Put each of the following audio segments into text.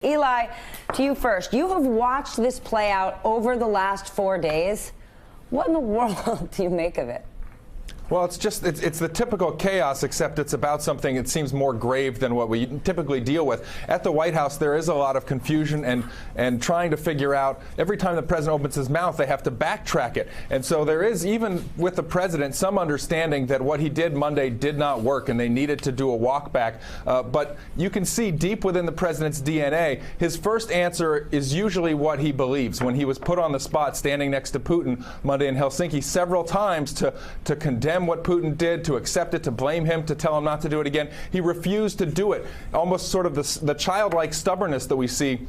Eli, to you first. You have watched this play out over the last 4 days. What in the world do you make of it? Well, it's the typical chaos, except it's about something it seems more grave than what we typically deal with. At the White House, there is a lot of confusion and trying to figure out, every time the president opens his mouth, they have to backtrack it. And so there is, even with the president, some understanding that what he did Monday did not work and they needed to do a walk back. But you can see deep within the president's DNA, his first answer is usually what he believes. When he was put on the spot standing next to Putin Monday in Helsinki several times to condemn what Putin did, to accept it, to blame him, to tell him not to do it again, he refused to do it. Almost sort of the childlike stubbornness that we see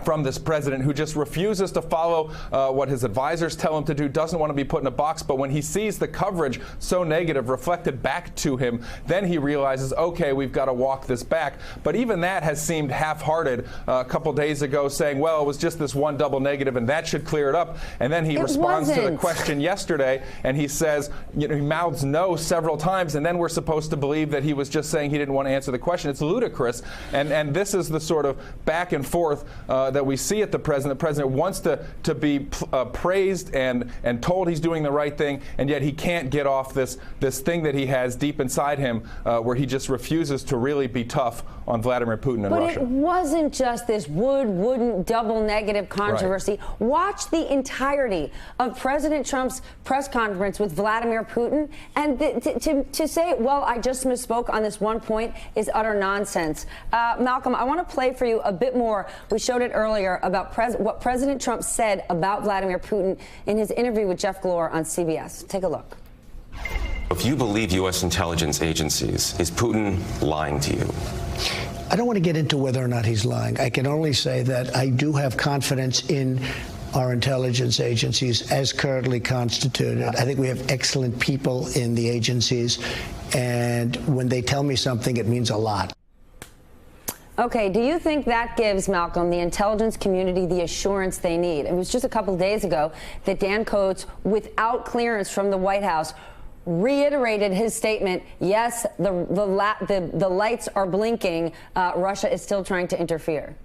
from this president, who just refuses to follow what his advisors tell him to do, doesn't want to be put in a box. But when he sees the coverage so negative reflected back to him, then he realizes, okay, we've got to walk this back. But even that has seemed half-hearted a couple days ago, saying, well, it was just this one double negative and that should clear it up. And then he responds to the question yesterday and he says, you know, he mouths no several times, and then we're supposed to believe that he was just saying he didn't want to answer the question. It's ludicrous. And this is the sort of back and forth that we see at the president. The president wants to be praised and told he's doing the right thing, and yet he can't get off this thing that he has deep inside him, where he just refuses to really be tough on Vladimir Putin and Russia. But it wasn't just this wouldn't double negative controversy. Right. Watch the entirety of President Trump's press conference with Vladimir Putin, and to say, well, I just misspoke on this one point is utter nonsense. Malcolm, I want to play for you a bit more. We showed it earlier about what President Trump said about Vladimir Putin in his interview with Jeff Glor on CBS. Take a look. If you believe U.S. intelligence agencies, is Putin lying to you? I don't want to get into whether or not he's lying. I can only say that I do have confidence in our intelligence agencies as currently constituted. I think we have excellent people in the agencies, and when they tell me something, it means a lot. Okay, do you think that gives, Malcolm, the intelligence community the assurance they need? It was just a couple of days ago that Dan Coats, without clearance from the White House, reiterated his statement, yes, the lights are blinking, Russia is still trying to interfere.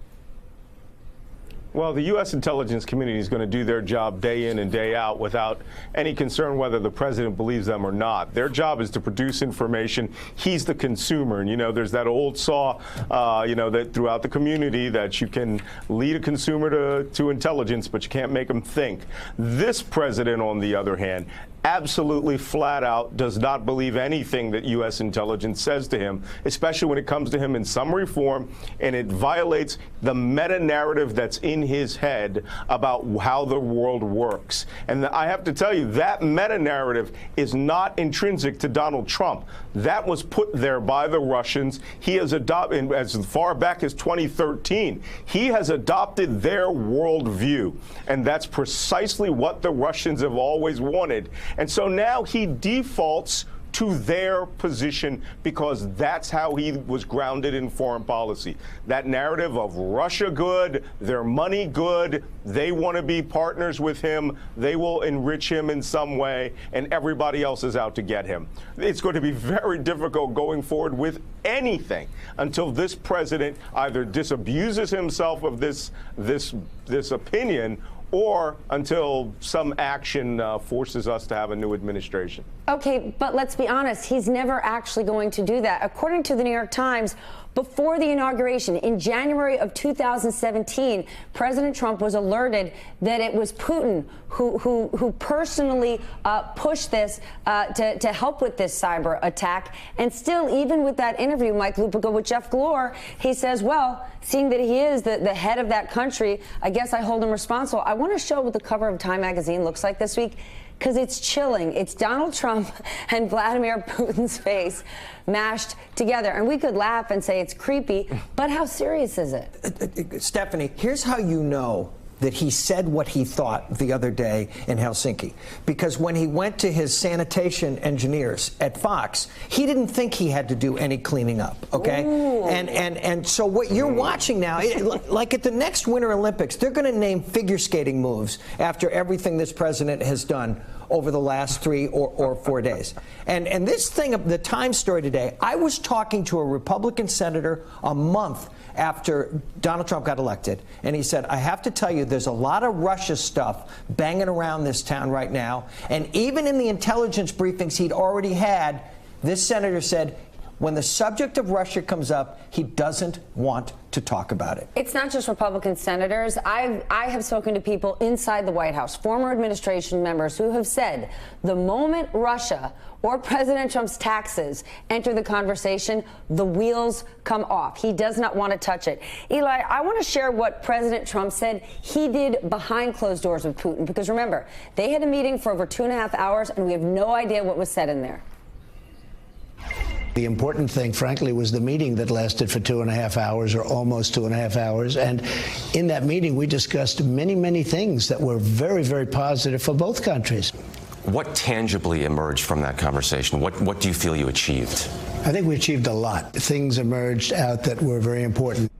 Well, the U.S. intelligence community is going to do their job day in and day out without any concern whether the president believes them or not. Their job is to produce information. He's the consumer. And, you know, there's that old saw, that throughout the community that you can lead a consumer to intelligence, but you can't make them think. This president, on the other hand, absolutely flat out does not believe anything that U.S. intelligence says to him, especially when it comes to him in summary form, and it violates the meta-narrative that's in his head about how the world works. And I have to tell you, that meta-narrative is not intrinsic to Donald Trump. That was put there by the Russians. He has adopted, as far back as 2013, he has adopted their worldview. And that's precisely what the Russians have always wanted. And so now he defaults to their position because that's how he was grounded in foreign policy. That narrative of Russia good, their money good, they want to be partners with him, they will enrich him in some way, and everybody else is out to get him. It's going to be very difficult going forward with anything until this president either disabuses himself of this opinion, or until some action forces us to have a new administration. Okay, but let's be honest, he's never actually going to do that. According to the New York Times, before the inauguration in January of 2017, President Trump was alerted that it was Putin who personally pushed this to help with this cyber attack. And still, even with that interview, Mike Lupica, with Jeff Glor, he says, well, seeing that he is the head of that country, I guess I hold him responsible. I want to show what the cover of Time magazine looks like this week, because it's chilling. It's Donald Trump and Vladimir Putin's face mashed together. And we could laugh and say it's creepy, but how serious is it? Stephanie, here's how you know that he said what he thought the other day in Helsinki. Because when he went to his sanitation engineers at Fox, he didn't think he had to do any cleaning up, okay? And so what you're watching now, like at the next Winter Olympics, they're going to name figure skating moves after everything this president has done over the last 3 or 4 days. And this thing, the Times story today, I was talking to a Republican senator a month after Donald Trump got elected, and he said, I have to tell you, there's a lot of Russia stuff banging around this town right now. And even in the intelligence briefings he'd already had, this senator said, when the subject of Russia comes up, he doesn't want to talk about it. It's not just Republican senators. I have spoken to people inside the White House, former administration members, who have said the moment Russia or President Trump's taxes enter the conversation, the wheels come off. He does not want to touch it. Eli, I want to share what President Trump said he did behind closed doors with Putin, because remember, they had a meeting for over 2.5 hours, and we have no idea what was said in there. The important thing, frankly, was the meeting that lasted for 2.5 hours, or almost 2.5 hours. And in that meeting, we discussed many, many things that were very, very positive for both countries. What tangibly emerged from that conversation? What do you feel you achieved? I think we achieved a lot. Things emerged out that were very important.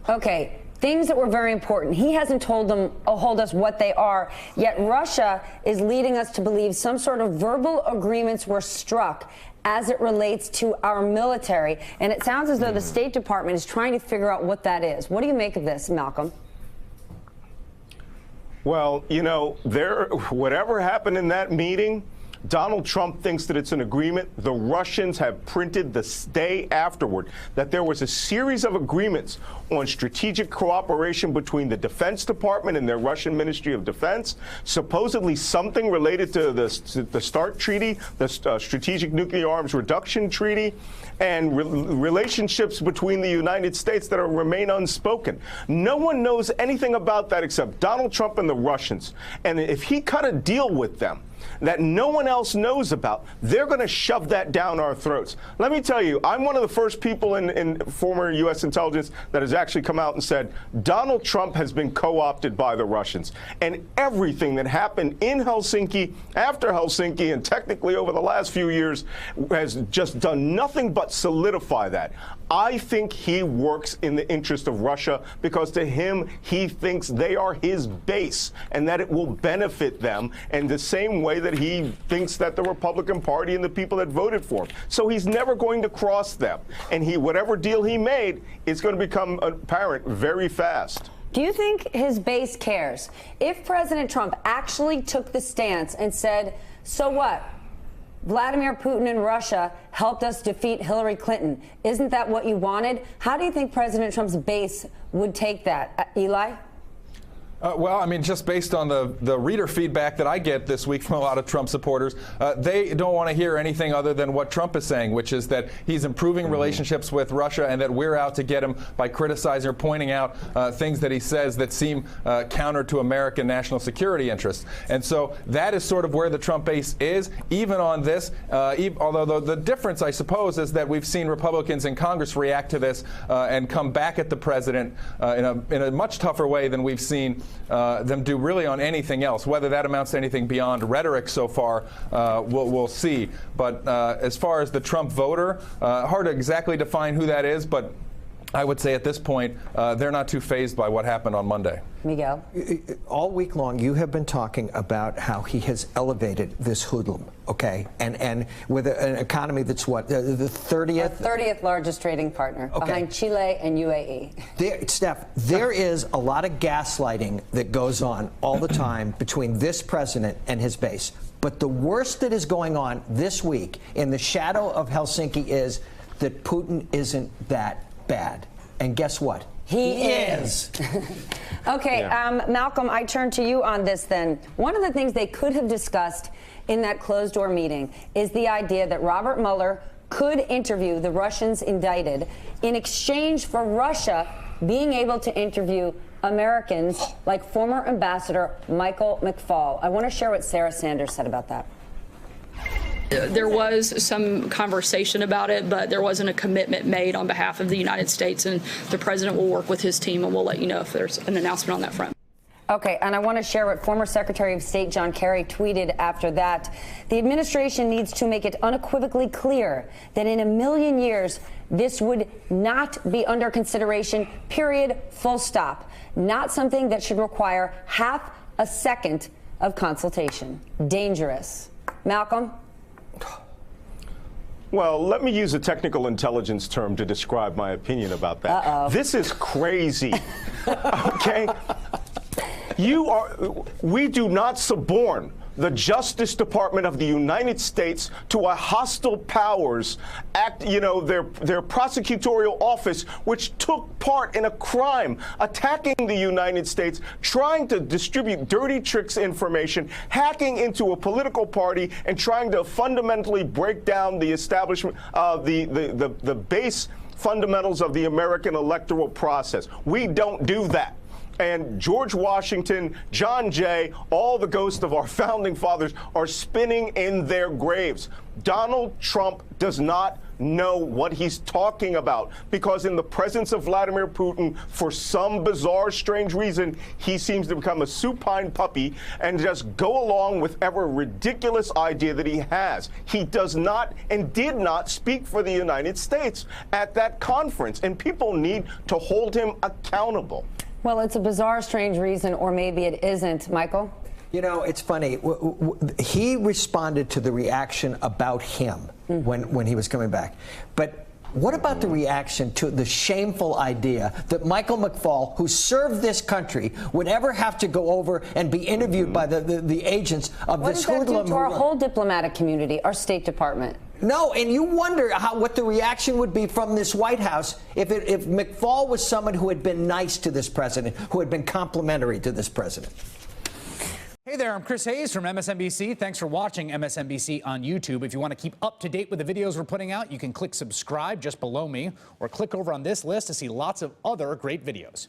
Okay. Things that were very important. He hasn't told us what they are, yet Russia is leading us to believe some sort of verbal agreements were struck as it relates to our military. And it sounds as though the State Department is trying to figure out what that is. What do you make of this, Malcolm? Well, you know, whatever happened in that meeting, Donald Trump thinks that it's an agreement. The Russians have printed the day afterward that there was a series of agreements on strategic cooperation between the Defense Department and their Russian Ministry of Defense, supposedly something related to the START Treaty, the Strategic Nuclear Arms Reduction Treaty, and relationships between the United States that remain unspoken. No one knows anything about that except Donald Trump and the Russians. And if he cut a deal with them that no one else knows about, they're going to shove that down our throats. Let me tell you, I'm one of the first people in former U.S. intelligence that has actually come out and said Donald Trump has been co-opted by the Russians. And everything that happened in Helsinki, after Helsinki, and technically over the last few years has just done nothing but solidify that. I think he works in the interest of Russia because to him, he thinks they are his base and that it will benefit them in the same way that he thinks that the Republican Party and the people that voted for him. So he's never going to cross them. And whatever deal he made is going to become apparent very fast. Do you think his base cares? If President Trump actually took the stance and said, so what? Vladimir Putin and Russia helped us defeat Hillary Clinton. Isn't that what you wanted? How do you think President Trump's base would take that? Eli? Well, I mean, just based on the reader feedback that I get this week from a lot of Trump supporters, they don't want to hear anything other than what Trump is saying, which is that he's improving relationships with Russia and that we're out to get him by criticizing or pointing out things that he says that seem counter to American national security interests. And so that is sort of where the Trump base is, even on this, although the difference, I suppose, is that we've seen Republicans in Congress react to this and come back at the president in a much tougher way than we've seen them do really on anything else. Whether that amounts to anything beyond rhetoric so far, we'll see. But as far as the Trump voter, hard to exactly define who that is, but I would say at this point, they're not too fazed by what happened on Monday. Miguel? All week long, you have been talking about how he has elevated this hoodlum, okay? And with an economy that's what, the 30th? The 30th largest trading partner, behind Chile and UAE. Steph, there is a lot of gaslighting that goes on all the time between this president and his base. But the worst that is going on this week in the shadow of Helsinki is that Putin isn't that bad. And guess what? He is. Okay, yeah. Malcolm, I turn to you on this then. One of the things they could have discussed in that closed-door meeting is the idea that Robert Mueller could interview the Russians indicted in exchange for Russia being able to interview Americans like former Ambassador Michael McFaul. I want to share what Sarah Sanders said about that. There was some conversation about it, but there wasn't a commitment made on behalf of the United States, and the president will work with his team, and we'll let you know if there's an announcement on that front. Okay, and I want to share what former Secretary of State John Kerry tweeted after that. The administration needs to make it unequivocally clear that in a million years, this would not be under consideration, period, full stop. Not something that should require half a second of consultation. Dangerous. Malcolm? Well, let me use a technical intelligence term to describe my opinion about that. This is crazy. Okay? We do not suborn the Justice Department of the United States to a hostile powers act, their prosecutorial office, which took part in a crime, attacking the United States, trying to distribute dirty tricks information, hacking into a political party, and trying to fundamentally break down the establishment of the base fundamentals of the American electoral process. We don't do that. And George Washington, John Jay, all the ghosts of our founding fathers are spinning in their graves. Donald Trump does not know what he's talking about because in the presence of Vladimir Putin, for some bizarre, strange reason, he seems to become a supine puppy and just go along with every ridiculous idea that he has. He does not and did not speak for the United States at that conference, and people need to hold him accountable. Well, it's a bizarre, strange reason, or maybe it isn't. Michael? It's funny. He responded to the reaction about him when he was coming back. But what about the reaction to the shameful idea that Michael McFaul, who served this country, would ever have to go over and be interviewed by the agents of What this does that do hoodlum? to our whole diplomatic community, our State Department? No, and you wonder what the reaction would be from this White House if McFaul was someone who had been nice to this president, who had been complimentary to this president. Hey there, I'm Chris Hayes from MSNBC. Thanks for watching MSNBC on YouTube. If you want to keep up to date with the videos we're putting out, you can click subscribe just below me or click over on this list to see lots of other great videos.